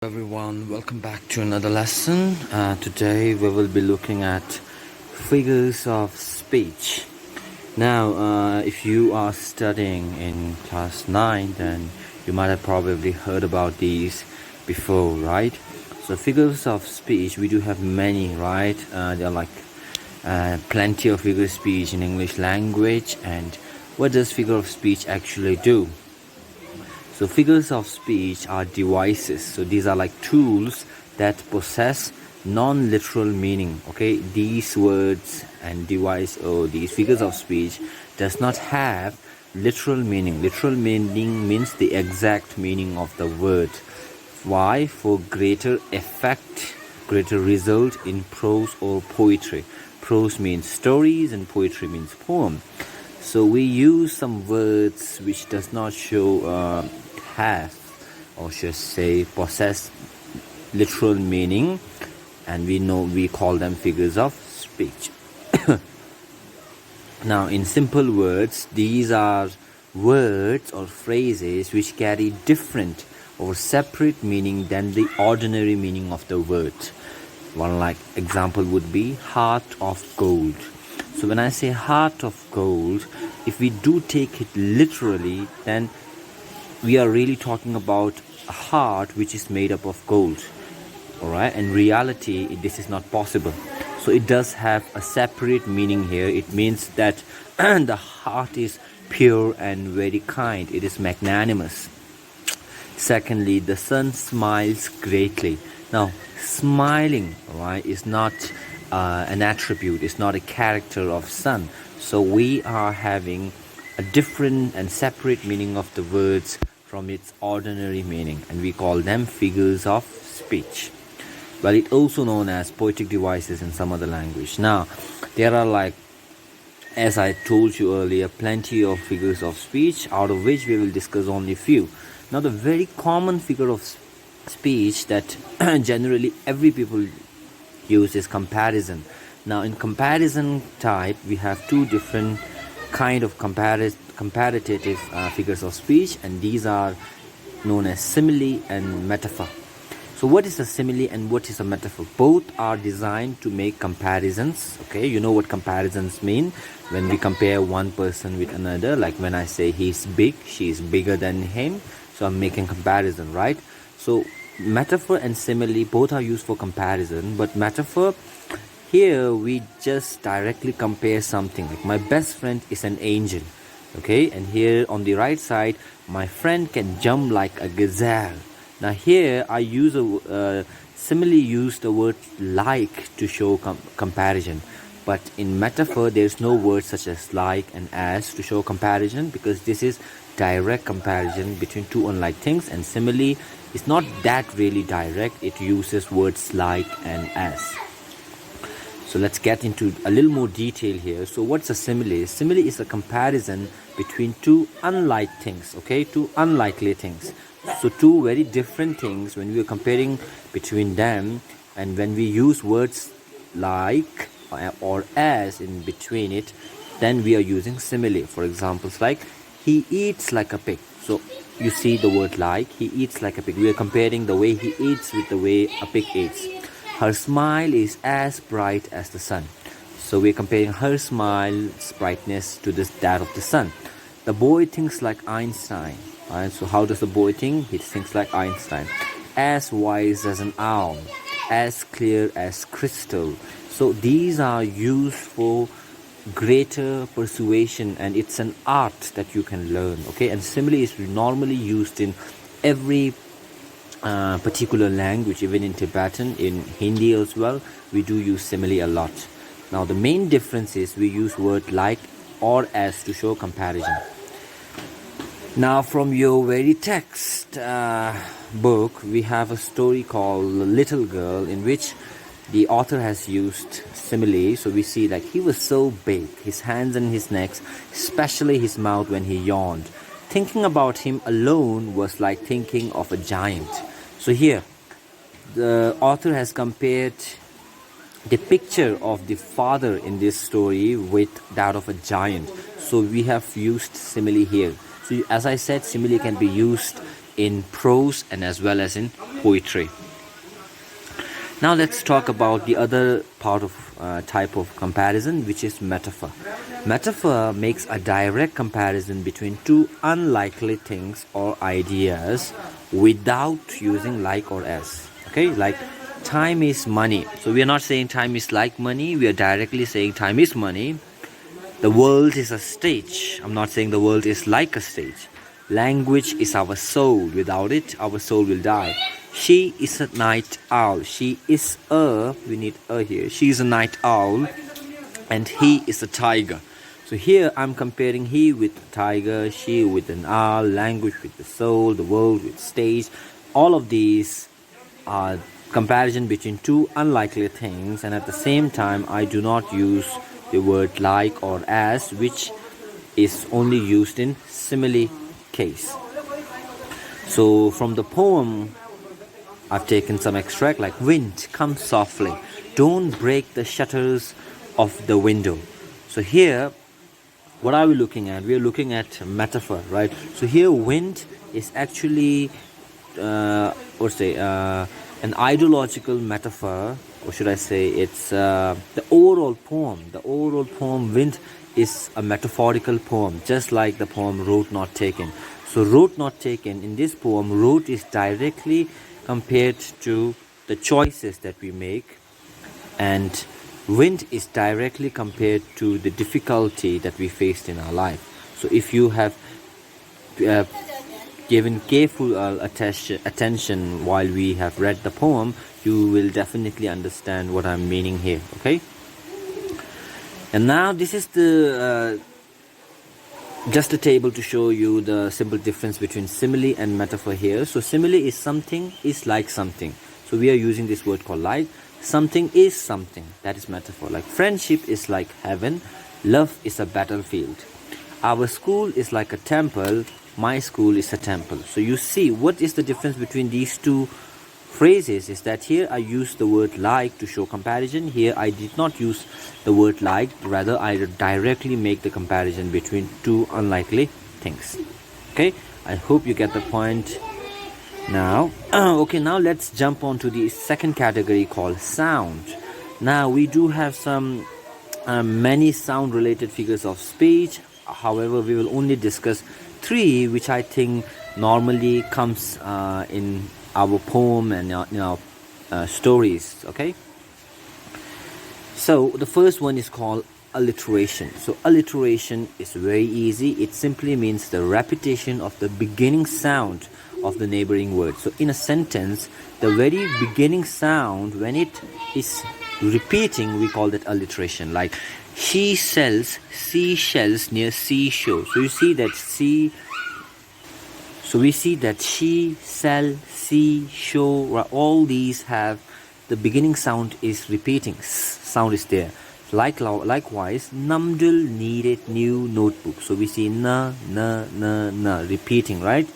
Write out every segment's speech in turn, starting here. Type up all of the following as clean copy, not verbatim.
Everyone, welcome back to another lesson. Today we will be looking at figures of speech. Now, if you are studying in class 9, then you might have probably heard about these before, right? So figures of speech, we do have many, right? There are like plenty of figure of speech in English language. And what does figure of speech actually do? So figures of speech are devices. So these are like tools that possess non-literal meaning. Okay, these words and these figures of speech does not have literal meaning. Literal meaning means the exact meaning of the word. Why? For greater effect, greater result in prose or poetry. Prose means stories and poetry means poem. So we use some words which does not show have, or should say possess literal meaning, and we call them figures of speech. Now, in simple words, these are words or phrases which carry different or separate meaning than the ordinary meaning of the word. One like example would be heart of gold. So when I say heart of gold, if we do take it literally, then we are really talking about a heart which is made up of gold. Alright, in reality this is not possible. So it does have a separate meaning here. It means that the heart is pure and very kind. It is magnanimous. Secondly, the sun smiles greatly. Now, smiling, right, is not an attribute, it's not a character of sun. So we are having a different and separate meaning of the words from its ordinary meaning, and we call them figures of speech. Well, it's also known as poetic devices in some other language. Now, there are, like, as I told you earlier, plenty of figures of speech, out of which we will discuss only a few. Now, the very common figure of speech that generally every people use is comparison. Now, in comparison type, we have two different kind of comparative figures of speech, and these are known as simile and metaphor. So what is a simile and what is a metaphor? Both are designed to make comparisons. Okay, you know what comparisons mean when we compare one person with another. Like when I say he's big, she's bigger than him, so I'm making comparison, right? So metaphor and simile both are used for comparison, but metaphor, here we just directly compare something. Like my best friend is an angel. Okay, and here on the right side, my friend can jump like a gazelle. Now here I use simile use the word like to show comparison, but in metaphor there's no word such as like and as to show comparison, because this is direct comparison between two unlike things, and simile is not that really direct. It uses words like and as. So let's get into a little more detail here. So what's a simile? Simile is a comparison between two unlike things, okay, two unlikely things. So two very different things, when we are comparing between them, and when we use words like or as in between it, then we are using simile. For examples like, he eats like a pig. So you see the word like, he eats like a pig. We are comparing the way he eats with the way a pig eats. Her smile is as bright as the sun. So we're comparing her smile's brightness to that of the sun. The boy thinks like Einstein. Right? So how does the boy think? He thinks like Einstein. As wise as an owl. As clear as crystal. So these are used for greater persuasion, and it's an art that you can learn. Okay, and simile is normally used in every particular language, even in Tibetan, in Hindi as well, we do use simile a lot. Now the main difference is we use word like or as to show comparison. Now from your very text book, we have a story called Little Girl, in which the author has used simile. So we see like he was so big, his hands and his necks, especially his mouth when he yawned. Thinking about him alone was like thinking of a giant. So here, the author has compared the picture of the father in this story with that of a giant. So we have used simile here. So as I said, simile can be used in prose and as well as in poetry. Now let's talk about the other part of type of comparison, which is metaphor. Metaphor makes a direct comparison between two unlikely things or ideas without using like or as. Okay, like time is money. So we are not saying time is like money, we are directly saying time is money. The world is a stage. I'm not saying the world is like a stage. Language is our soul. Without it, our soul will die. She is a night owl. She is we need a here. She is a night owl and he is a tiger. So here I'm comparing he with tiger, she with an owl, language with the soul, the world with stage. All of these are comparison between two unlikely things, and at the same time I do not use the word like or as, which is only used in simile case. So from the poem I've taken some extract, like wind comes softly, don't break the shutters of the window. So here what are we looking at? We are looking at metaphor, right? So here wind is actually an ideological metaphor, or should I say it's the overall poem. The overall poem wind is a metaphorical poem, just like the poem Road Not Taken. So Road Not Taken, in this poem, road is directly compared to the choices that we make, and wind is directly compared to the difficulty that we faced in our life. So if you have given careful attention while we have read the poem, you will definitely understand what I'm meaning here. Okay, and now this is the just a table to show you the simple difference between simile and metaphor here. So simile is something is like something. So we are using this word called like. Something is something. That is metaphor. Like friendship is like heaven. Love is a battlefield. Our school is like a temple. My school is a temple. So you see what is the difference between these two phrases is that here I use the word like to show comparison. Here I did not use the word like, rather I directly make the comparison between two unlikely things. Okay, I hope you get the point now. Okay, now let's jump on to the second category called sound. Now we do have some many sound related figures of speech. However, we will only discuss three, which I think normally comes in our poem and in our stories. Okay, so the first one is called alliteration. So alliteration is very easy. It simply means the repetition of the beginning sound of the neighboring word. So in a sentence, the very beginning sound, when it is repeating, we call that alliteration. Like she sells seashells near seashore. So you see that we see that she, sell, see, show, all these have the beginning sound is repeating. Sound is there. Likewise, Namdul needed new notebook. So we see na repeating, right?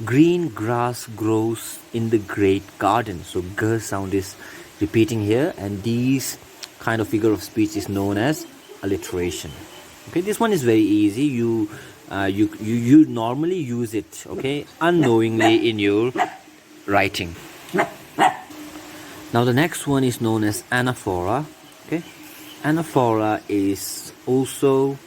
Green grass grows in the great garden. So g sound is repeating here, and these kind of figure of speech is known as alliteration. Okay, this one is very easy. You normally use it, okay, unknowingly in your writing. Now the next one is known as anaphora. Okay, anaphora is also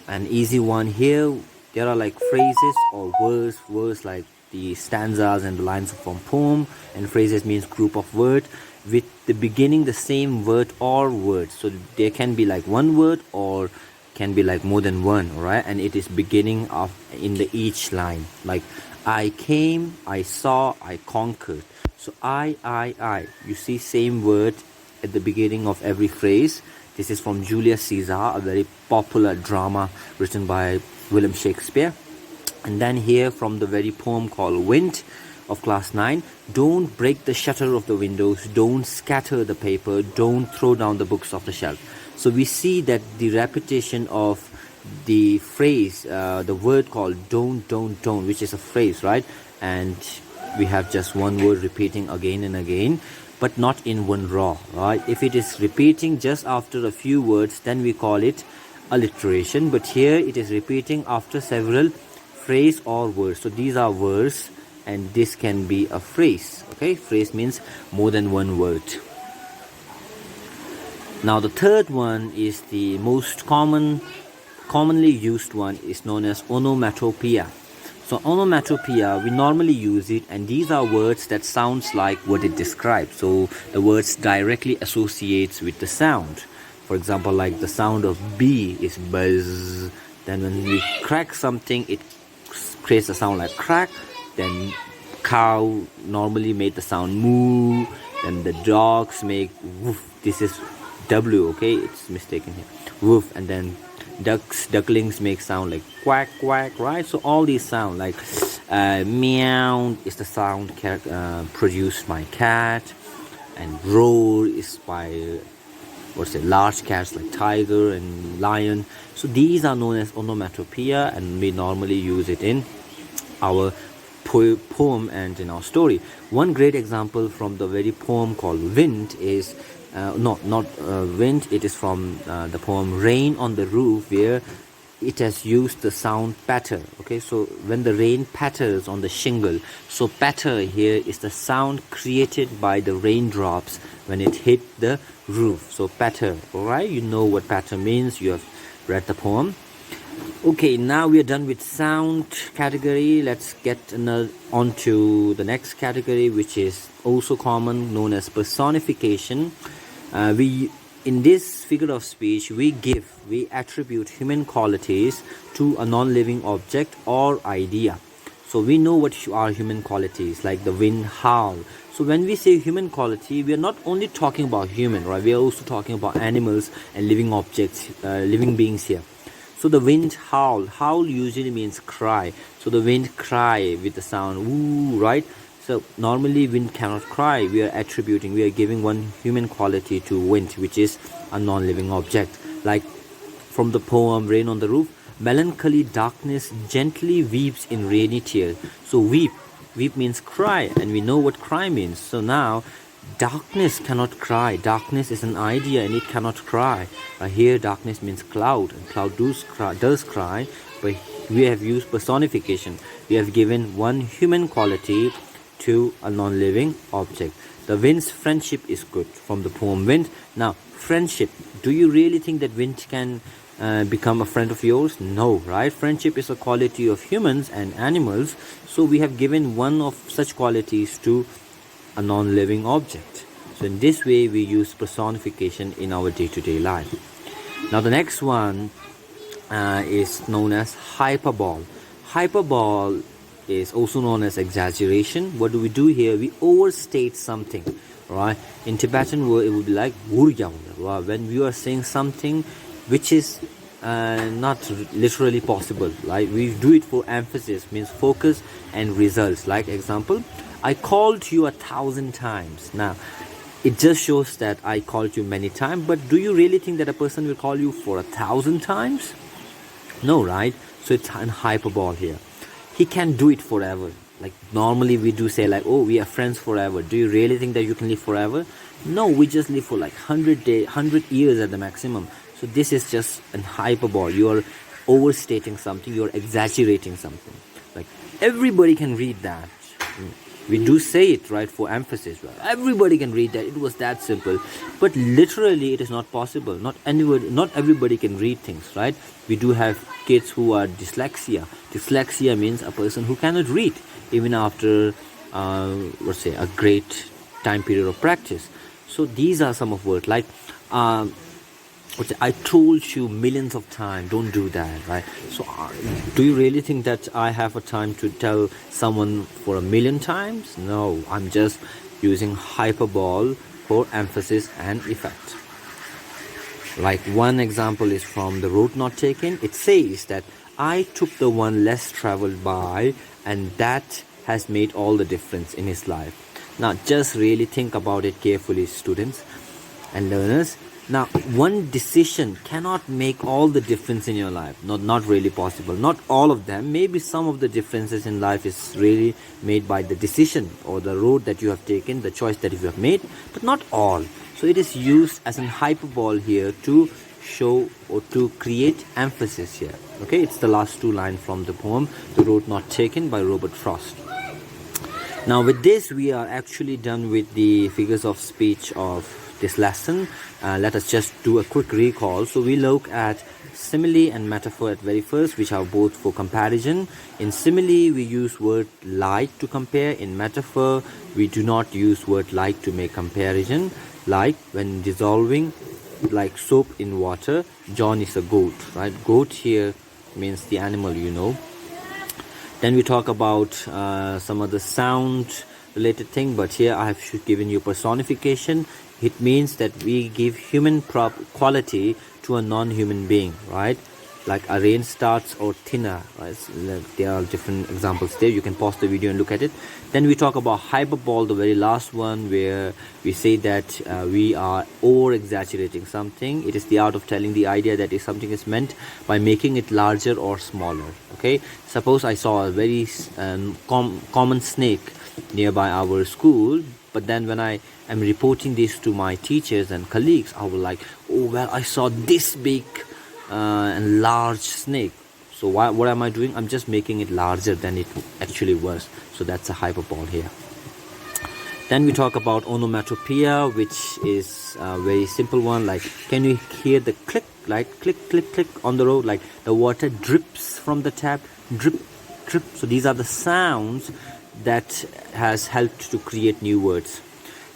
an easy one. Here there are like phrases or words like the stanzas and the lines from poem, and phrases means group of words with the beginning the same word or words. So there can be like one word or can be like more than one, all right, and it is beginning of in the each line. Like I came, I saw, I conquered. So I, you see same word at the beginning of every phrase. This is from Julius Caesar, a very popular drama written by William Shakespeare. And then here from the very poem called Wind of class 9, don't break the shutter of the windows, don't scatter the paper, don't throw down the books off the shelf. So we see that the repetition of the phrase, the word called don't, which is a phrase, right? And we have just one word repeating again and again, but not in one row, right? If it is repeating just after a few words, then we call it alliteration. But here it is repeating after several phrase or words. So these are words and this can be a phrase. Okay, phrase means more than one word. Now the third one is the most commonly used one, is known as onomatopoeia. So onomatopoeia, we normally use it, and these are words that sounds like what it describes. So the words directly associates with the sound. For example, like the sound of bee is buzz. Then when we crack something, it creates a sound like crack. Then cow normally made the sound moo. Then the dogs make woof. This is W, okay? It's mistaken here. Woof. And then ducklings make sound like quack, quack, right? So all these sound like meow is the sound produced by cat, and roar is by large cats like tiger and lion. So these are known as onomatopoeia, and we normally use it in our poem and in our story. One great example from the very poem called Wind is not Wind. It is from the poem Rain on the Roof, where it has used the sound patter. Okay, so when the rain patters on the shingle, so patter here is the sound created by the raindrops when it hit the roof. So patter, all right? You know what patter means. You have read the poem. Okay, now we are done with sound category. Let's get on to the next category, which is also common, known as personification. In this figure of speech, we attribute human qualities to a non-living object or idea. So we know what are human qualities, like the wind howl. So when we say human quality, we are not only talking about human, right? We are also talking about animals and living objects, living beings here. So the wind howl. Howl usually means cry. So the wind cry with the sound woo, right? So normally wind cannot cry. We are giving one human quality to wind, which is a non-living object. Like from the poem Rain on the Roof, melancholy darkness gently weeps in rainy tears. So weep means cry, and we know what cry means. So now darkness cannot cry. Darkness is an idea and it cannot cry. Here darkness means cloud, and cloud does cry, but we have used personification. We have given one human quality to a non-living object. The wind's friendship is good, from the poem Wind. Now friendship, do you really think that wind can become a friend of yours? No, right? Friendship is a quality of humans and animals, so we have given one of such qualities to a non-living object. So in this way we use personification in our day-to-day life. Now the next one is known as hyperbole. Hyperbole is also known as exaggeration. What do we do here? We overstate something, right? In Tibetan word it would be like when we are saying something which is not literally possible, right? We do it for emphasis, means focus and results. Like example, I called you 1,000 times. Now it just shows that I called you many times, but do you really think that a person will call you for 1,000 times? No, right? So it's an hyperbole here. He can do it forever. Like normally we do say like, oh, we are friends forever. Do you really think that you can live forever? No, we just live for like 100 years at the maximum. So this is just an hyperbole. You are overstating something, you are exaggerating something. Like everybody can read that. We do say it, right, for emphasis, right? Everybody can read that. It was that simple. But literally it is not possible. Not everybody can read things, right? We do have kids who are dyslexia. Dyslexia means a person who cannot read even after a great time period of practice. So these are some of words like I told you millions of times, don't do that, right? So do you really think that I have a time to tell someone for 1,000,000 times? No, I'm just using hyperbole for emphasis and effect. Like one example is from The Road Not Taken. It says that I took the one less traveled by, and that has made all the difference in his life. Now just really think about it carefully, students and learners. Now, one decision cannot make all the difference in your life. Not really possible. Not all of them. Maybe some of the differences in life is really made by the decision or the road that you have taken, the choice that you have made, but not all. So it is used as an hyperbole here to show or to create emphasis here. Okay, it's the last two lines from the poem, The Road Not Taken by Robert Frost. Now with this we are actually done with the figures of speech of this lesson. Let us just do a quick recall. So we look at simile and metaphor at very first, which are both for comparison. In simile we use word like to compare. In metaphor we do not use word like to make comparison. Like when dissolving like soap in water, John is a goat, right? Goat here means the animal, you know. Then we talk about some other sound related thing, but here I have given you personification. It means that we give human quality to a non-human being, right? Like a rain starts or thinner, right? So there are different examples there. You can pause the video and look at it. Then we talk about hyperbole, the very last one, where we say that we are over-exaggerating something. It is the art of telling the idea that if something is meant by making it larger or smaller. Okay, suppose I saw a very common snake nearby our school, but then when I am reporting this to my teachers and colleagues, I will like, oh well, I saw this big and large snake. So what am I doing? I'm just making it larger than it actually was. So that's a hyperbole here. Then we talk about onomatopoeia, which is a very simple one. Like, can you hear the click, like click, click, click on the road? Like the water drips from the tap, drip, drip. So these are the sounds that has helped to create new words.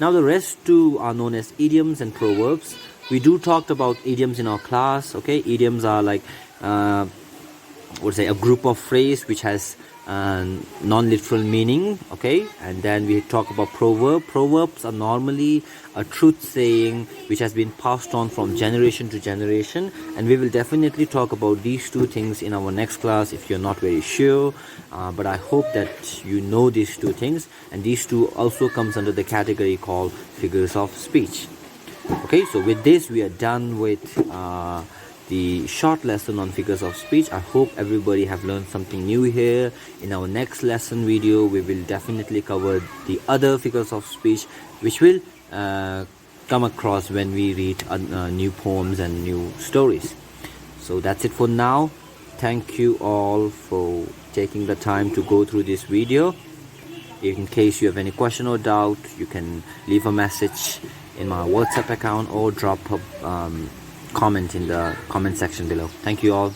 Now the rest two are known as idioms and proverbs. We do talked about idioms in our class. Okay, idioms are like a group of phrase which has non-literal meaning. Okay, and then we talk about proverbs are normally a truth saying which has been passed on from generation to generation, and we will definitely talk about these two things in our next class if you're not very sure, but I hope that you know these two things, and these two also comes under the category called figures of speech. Okay, so with this we are done with the short lesson on figures of speech. I hope everybody have learned something new here. In our next lesson video we will definitely cover the other figures of speech which will come across when we read new poems and new stories. So that's it for now. Thank you all for taking the time to go through this video. In case you have any question or doubt, you can leave a message in my WhatsApp account or drop a comment in the comment section below. Thank you all.